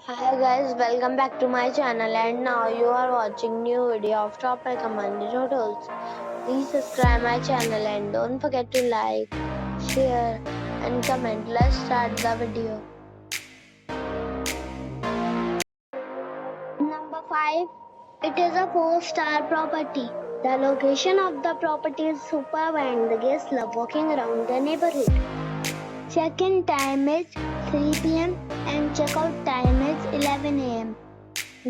Hi guys, welcome back to my channel and now you are watching new video of top recommended hotels. Please subscribe my channel and don't forget to like, share and comment. Let's start the video. Number 5. It is a 4-star property. The location of the property is superb and the guests love walking around the neighborhood. Check-in time is 3 p.m. and check-out time is 11 a.m.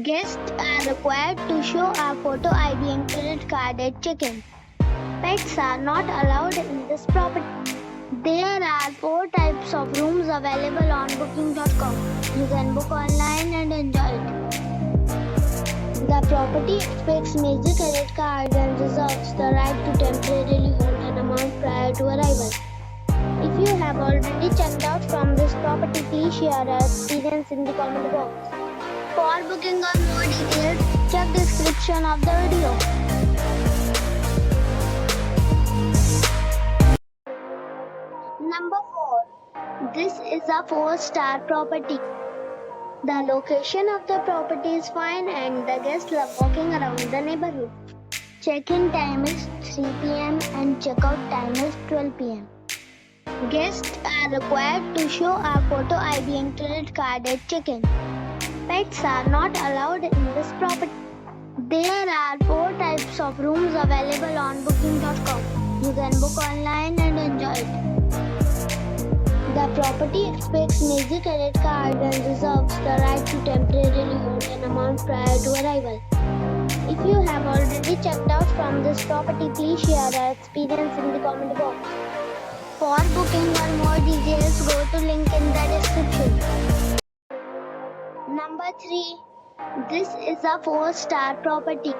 Guests are required to show a photo ID and credit card at check-in. Pets are not allowed in this property. There are 4 types of rooms available on booking.com. You can book online and enjoy it. The property expects major credit card and reserves the right to temporarily hold an amount prior to arrival. If you have already checked out from this property, please share your experience in the comment box. For booking or more details, check description of the video. Number 4. This is a 4-star property. The location of the property is fine and the guests love walking around the neighborhood. Check-in time is 3 p.m. and check-out time is 12 p.m. Guests are required to show a photo ID and credit card at check-in. Pets are not allowed in this property. There are 4 types of rooms available on booking.com. You can book online and enjoy it. The property expects major credit card and reserves the right to temporarily hold an amount prior to arrival. If you have already checked out from this property, please share your experience in the comment box. For booking or more details, go to link in the description. Number 3. This is a 4-star property.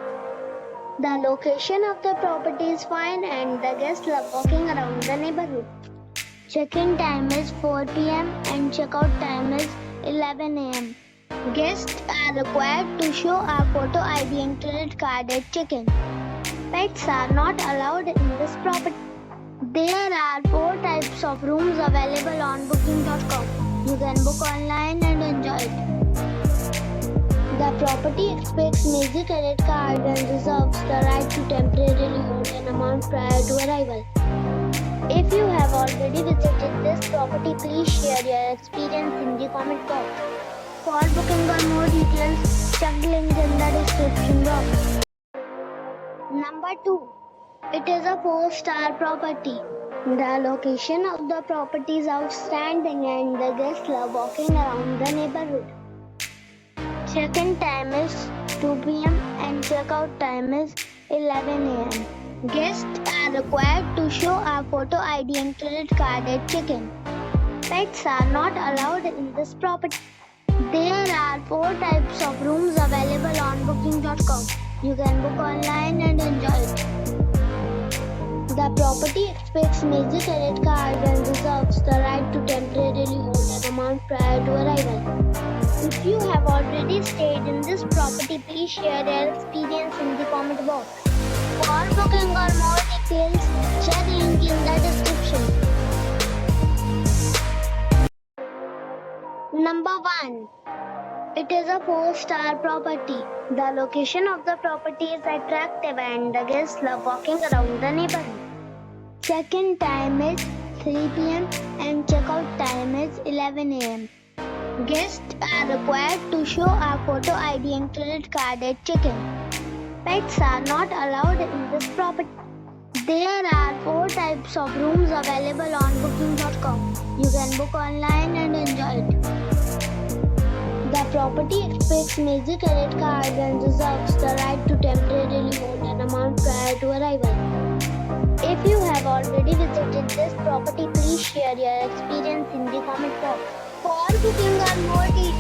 The location of the property is fine and the guests love walking around the neighborhood. Check-in time is 4 p.m. and check-out time is 11 a.m. Guests are required to show a photo ID and credit card at check-in. Pets are not allowed in this property. There are 4 types of rooms available on booking.com. You can book online and enjoy it. The property expects major credit card and reserves the right to temporarily hold an amount prior to arrival. If you have already visited this property, please share your experience in the comment box. For booking or more details, check link in the description box. Number 2. It is a 4-star property. The location of the property is outstanding and the guests love walking around the neighborhood. Check-in time is 2 p.m. and check-out time is 11 a.m. Guests are required to show a photo ID and credit card at check-in. Pets are not allowed in this property. There are 4 types of rooms available on booking.com. You can book online and enjoy it. The property expects major credit card and reserves the right to temporarily hold an amount prior to arrival. If you have already stayed in this property, please share your experience in the comment box. For booking or more details, check link in the description. Number 1. It is a 4-star property. The location of the property is attractive and the guests love walking around the neighborhood. Check-in time is 3 p.m. and check-out time is 11 a.m. Guests are required to show a photo ID and credit card at check-in. Pets are not allowed in this property. There are 4 types of rooms available on booking.com. You can book online and enjoy it. The property expects major credit card and reserves the right to temporarily hold an amount prior to arrival. If you have already visited this property, please share your experience in the comment box. For booking or more details,